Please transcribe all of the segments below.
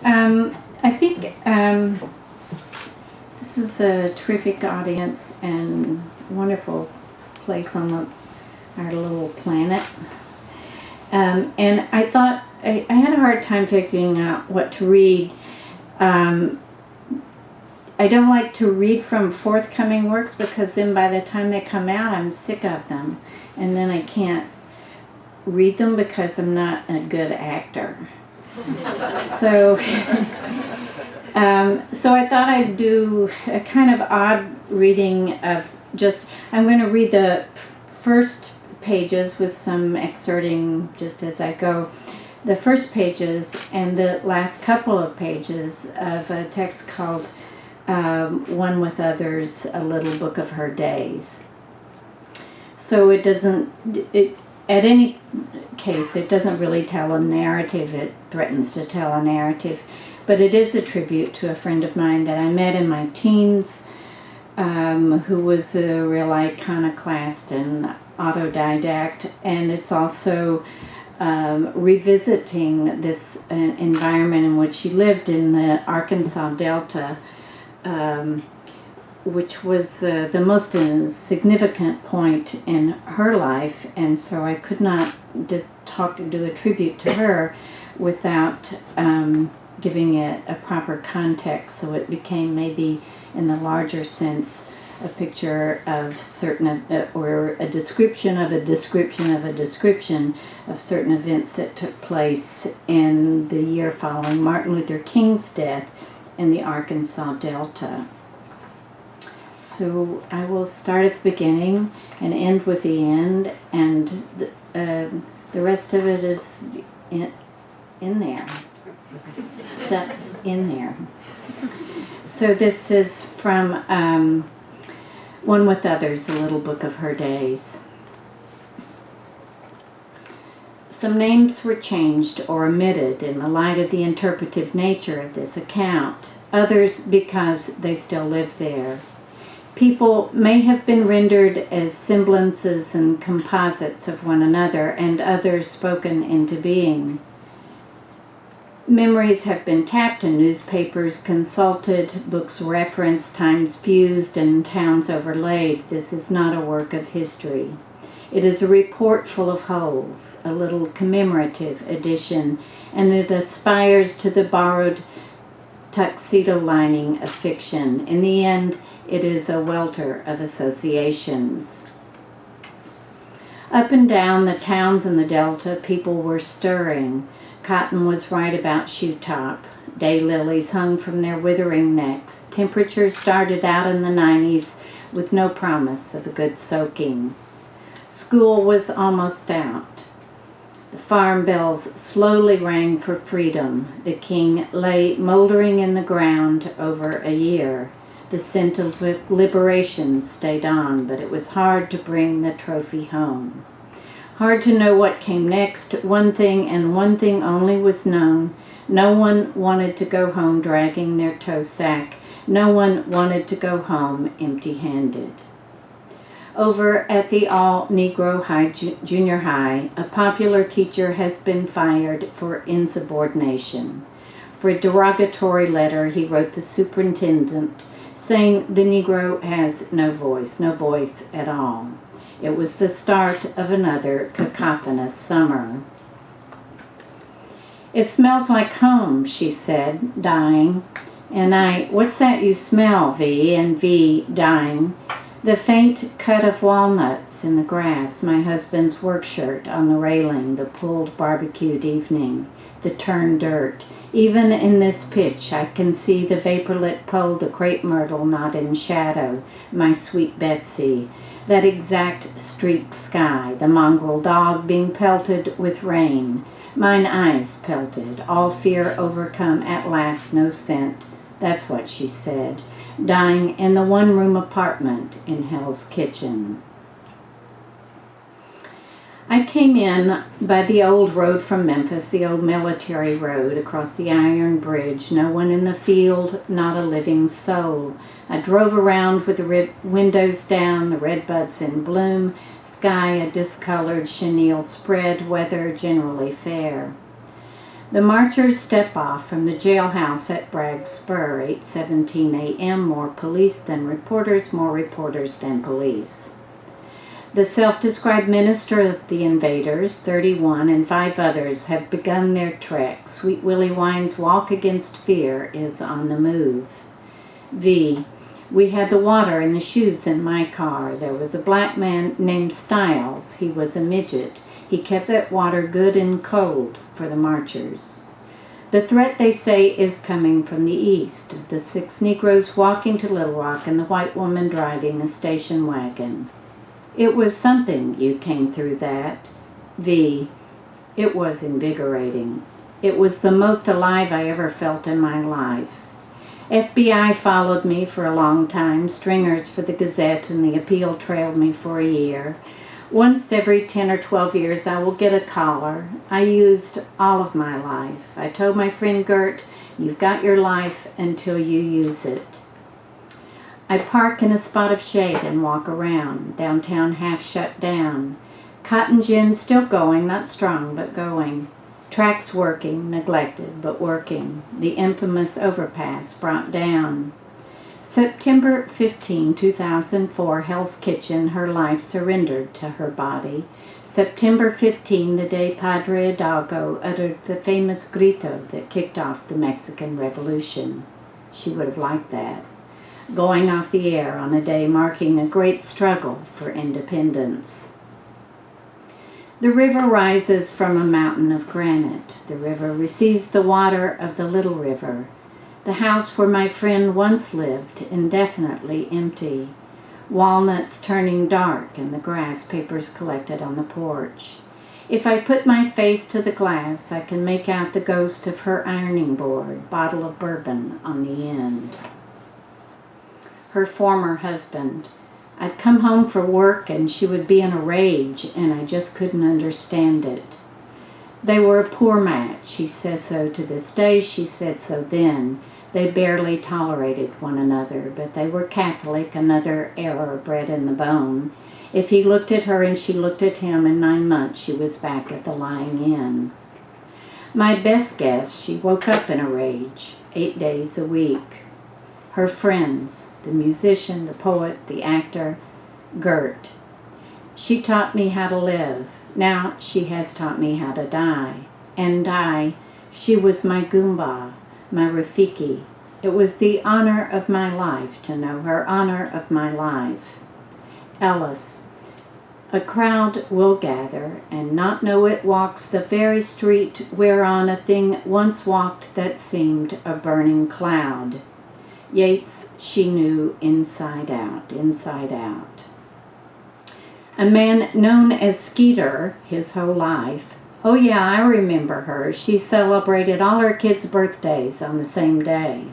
I think this is a terrific audience and wonderful place on our little planet. And I thought I had a hard time figuring out what to read. I don't like to read from forthcoming works because then by the time they come out, I'm sick of them. And then I can't read them because I'm not a good actor. So I thought I'd do a kind of odd reading of I'm going to read the first pages with some excerpting just as I go. The first pages and the last couple of pages of a text called One with Others, A Little Book of Her Days. So at any case, it doesn't really tell a narrative. It threatens to tell a narrative. But it is a tribute to a friend of mine that I met in my teens, who was a real iconoclast and autodidact. And it's also revisiting this environment in which she lived in the Arkansas Delta, which was the most significant point in her life, and so I could not just do a tribute to her without giving it a proper context, so it became maybe in the larger sense a picture of or a description of a description of a description of certain events that took place in the year following Martin Luther King's death in the Arkansas Delta. So I will start at the beginning and end with the end, and the rest of it is in there. Stuff's in there. So this is from One with Others, A Little Book of Her Days. Some names were changed or omitted in the light of the interpretive nature of this account, others because they still live there. People may have been rendered as semblances and composites of one another, and others spoken into being. Memories have been tapped and newspapers consulted, books referenced, times fused, and towns overlaid. This is not a work of history. It is a report full of holes, a little commemorative edition, and it aspires to the borrowed tuxedo lining of fiction. In the end, it is a welter of associations. Up and down the towns in the Delta, people were stirring. Cotton was right about shoe top. Daylilies hung from their withering necks. Temperatures started out in the 90s with no promise of a good soaking. School was almost out. The farm bells slowly rang for freedom. The king lay moldering in the ground over a year. The scent of liberation stayed on, but it was hard to bring the trophy home. Hard to know what came next. One thing and one thing only was known. No one wanted to go home dragging their tow sack. No one wanted to go home empty-handed. Over at the all-Negro junior high, a popular teacher has been fired for insubordination. For a derogatory letter, he wrote the superintendent, saying the Negro has no voice at all. It was the start of another cacophonous summer. "It smells like home," she said, dying. And I, "What's that you smell, V?" And V, dying. "The faint cut of walnuts in the grass, my husband's work shirt on the railing, the pulled barbecued evening, the turned dirt. Even in this pitch, I can see the vaporlit pole, the crepe myrtle not in shadow, my sweet Betsy, that exact streaked sky, the mongrel dog being pelted with rain, mine eyes pelted, all fear overcome, at last no scent." That's what she said, dying in the one-room apartment in Hell's Kitchen. I came in by the old road from Memphis, the old military road, across the iron bridge. No one in the field, not a living soul. I drove around with the windows down, the redbuds in bloom, sky a discolored chenille spread, weather generally fair. The marchers step off from the jailhouse at Bragg's Spur, 8:17 a.m. More police than reporters, more reporters than police. The self-described minister of the invaders, 31, and 5 others have begun their trek. Sweet Willie Wine's Walk Against Fear is on the move. V. We had the water and the shoes in my car. There was a black man named Stiles. He was a midget. He kept that water good and cold for the marchers. The threat, they say, is coming from the east. The 6 Negroes walking to Little Rock and the white woman driving a station wagon. It was something you came through that. V. It was invigorating. It was the most alive I ever felt in my life. FBI followed me for a long time. Stringers for the Gazette and the Appeal trailed me for a year. Once every 10 or 12 years I will get a collar. I used all of my life. I told my friend Gert, you've got your life until you use it. I park in a spot of shade and walk around. Downtown half shut down. Cotton gin still going, not strong, but going. Tracks working, neglected, but working. The infamous overpass brought down. September 15, 2004, Hell's Kitchen, her life surrendered to her body. September 15, the day Padre Hidalgo uttered the famous grito that kicked off the Mexican Revolution. She would have liked that. Going off the air on a day marking a great struggle for independence. The river rises from a mountain of granite. The river receives the water of the Little River. The house where my friend once lived, indefinitely empty. Walnuts turning dark and the grass papers collected on the porch. If I put my face to the glass, I can make out the ghost of her ironing board, bottle of bourbon on the end. Her former husband. I'd come home for work and she would be in a rage, and I just couldn't understand it. They were a poor match. He says so to this day. She said so then. They barely tolerated one another, but they were Catholic, another error bred in the bone. If he looked at her and she looked at him, in 9 months she was back at the lying in. My best guess, she woke up in a rage, 8 days a week. Her friends, the musician, the poet, the actor, Gert. She taught me how to live. Now she has taught me how to die. And die, she was my Goomba, my Rafiki. It was the honor of my life to know her, honor of my life. Ellis. A crowd will gather and not know it walks the very street whereon a thing once walked that seemed a burning cloud. Yeats, she knew inside out, inside out. A man known as Skeeter his whole life. Oh yeah, I remember her. She celebrated all her kids' birthdays on the same day.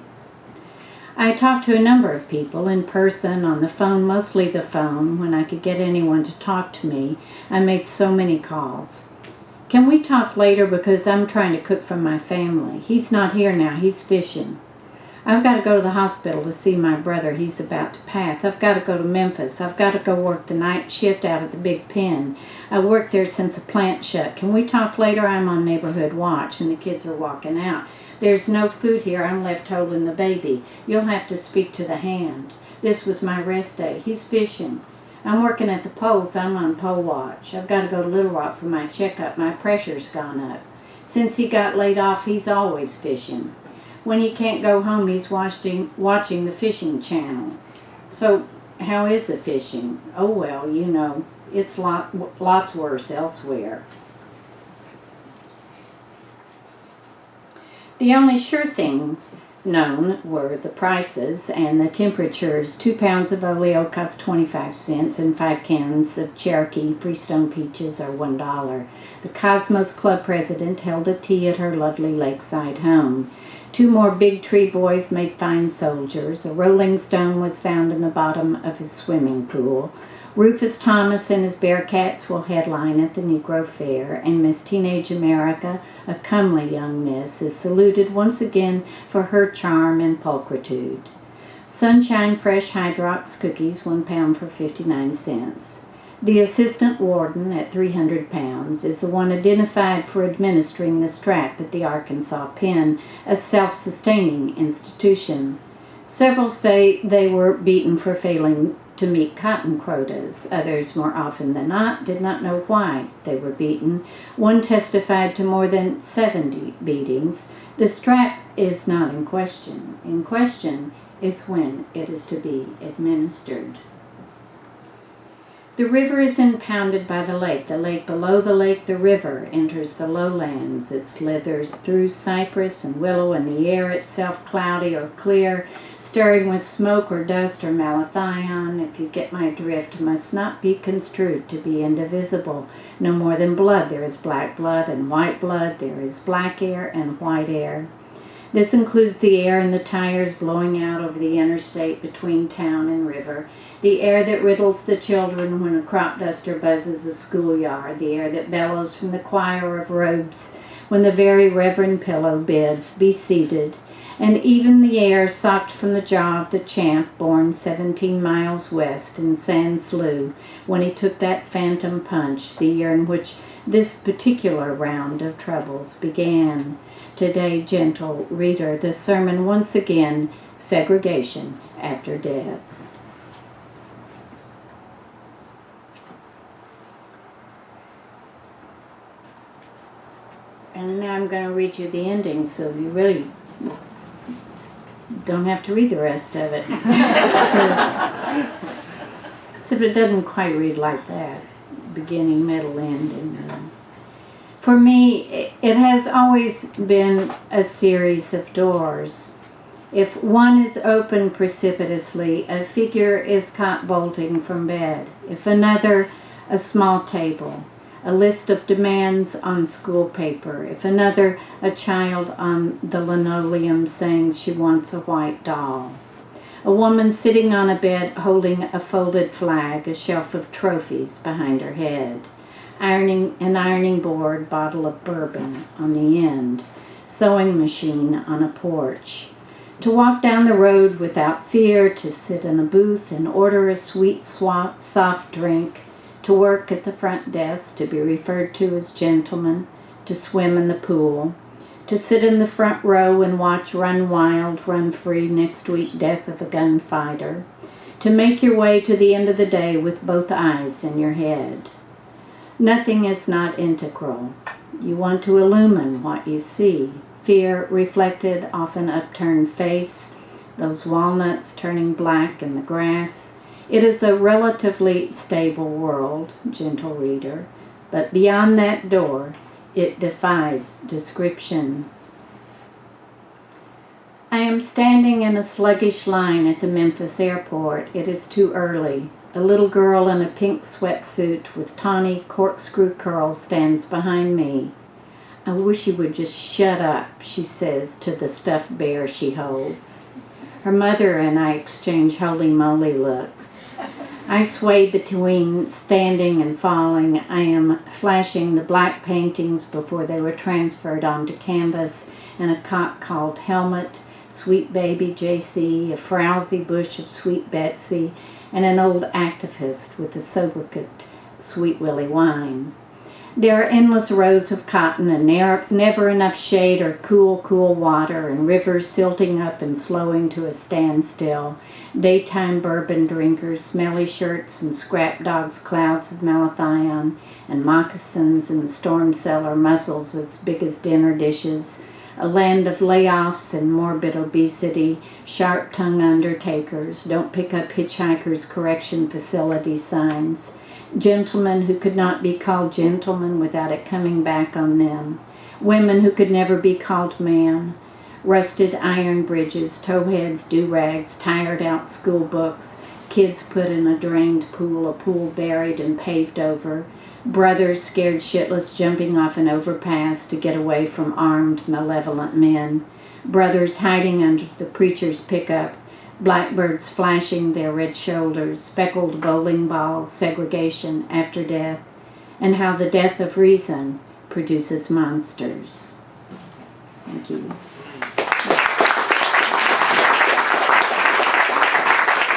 I talked to a number of people in person, on the phone, mostly the phone, when I could get anyone to talk to me. I made so many calls. Can we talk later because I'm trying to cook for my family. He's not here now, he's fishing. I've got to go to the hospital to see my brother. He's about to pass. I've got to go to Memphis. I've got to go work the night shift out at the Big Pen. I worked there since the plant shut. Can we talk later? I'm on neighborhood watch and the kids are walking out. There's no food here. I'm left holding the baby. You'll have to speak to the hand. This was my rest day. He's fishing. I'm working at the polls. I'm on pole watch. I've got to go to Little Rock for my checkup. My pressure's gone up. Since he got laid off, he's always fishing. When he can't go home, he's watching the fishing channel. So, how is the fishing? Oh well, you know, it's lots worse elsewhere. The only sure thing known were the prices and the temperatures. 2 pounds of oleo cost 25 cents and 5 cans of Cherokee Freestone peaches are $1. The Cosmos Club president held a tea at her lovely lakeside home. 2 more Big Tree boys made fine soldiers. A rolling stone was found in the bottom of his swimming pool. Rufus Thomas and his Bearcats will headline at the Negro Fair, and Miss Teenage America, a comely young miss, is saluted once again for her charm and pulchritude. Sunshine Fresh Hydrox cookies, 1 pound for 59 cents. The assistant warden, at 300 pounds, is the one identified for administering the strap at the Arkansas Pen, a self-sustaining institution. Several say they were beaten for failing to meet cotton quotas. Others, more often than not, did not know why they were beaten. One testified to more than 70 beatings. The strap is not in question. In question is when it is to be administered. The river is impounded by the lake. The lake below the lake, the river, enters the lowlands. It slithers through cypress and willow, and the air itself cloudy or clear, stirring with smoke or dust or malathion, if you get my drift, must not be construed to be indivisible. No more than blood, there is black blood and white blood, there is black air and white air. This includes the air in the tires blowing out over the interstate between town and river, the air that riddles the children when a crop duster buzzes a schoolyard, the air that bellows from the choir of robes when the very reverend pillow bids, "Be seated," and even the air socked from the jaw of the champ born 17 miles west in Sand Slough when he took that phantom punch, the year in which this particular round of troubles began. Today, gentle reader, the sermon once again, segregation after death. And now I'm going to read you the ending, so you really don't have to read the rest of it. Except it doesn't quite read like that. Beginning, middle, end. And, for me, it has always been a series of doors. If one is open precipitously, a figure is caught bolting from bed. If another, a small table, a list of demands on school paper. If another, a child on the linoleum saying she wants a white doll. A woman sitting on a bed holding a folded flag, a shelf of trophies behind her head. An ironing board, bottle of bourbon on the end. Sewing machine on a porch. To walk down the road without fear, to sit in a booth and order a sweet, soft drink, to work at the front desk, to be referred to as gentleman, to swim in the pool, to sit in the front row and watch Run Wild, Run Free, Next Week, Death of a Gunfighter, to make your way to the end of the day with both eyes in your head. Nothing is not integral. You want to illumine what you see. Fear reflected off an upturned face, those walnuts turning black in the grass. It is a relatively stable world, gentle reader, but beyond that door, it defies description. I am standing in a sluggish line at the Memphis airport. It is too early. A little girl in a pink sweatsuit with tawny corkscrew curls stands behind me. "I wish you would just shut up," she says to the stuffed bear she holds. Her mother and I exchange holy-moly looks. I sway between standing and falling. I am flashing the black paintings before they were transferred onto canvas and a cock called Helmet, Sweet Baby JC, a frowsy bush of Sweet Betsy, and an old activist with a sobriquet, Sweet Willie Wine. There are endless rows of cotton and never enough shade or cool water, and rivers silting up and slowing to a standstill. Daytime bourbon drinkers, smelly shirts and scrap dogs, clouds of malathion, and moccasins in the storm cellar, mussels as big as dinner dishes. A land of layoffs and morbid obesity, sharp-tongued undertakers, don't pick up hitchhikers' correction facility signs. Gentlemen who could not be called gentlemen without it coming back on them. Women who could never be called man. Rusted iron bridges, towheads, do-rags, tired-out school books. Kids put in a drained pool, a pool buried and paved over. Brothers scared shitless jumping off an overpass to get away from armed, malevolent men. Brothers hiding under the preacher's pickup. Blackbirds flashing their red shoulders, speckled bowling balls, segregation after death, and how the death of reason produces monsters. Thank you.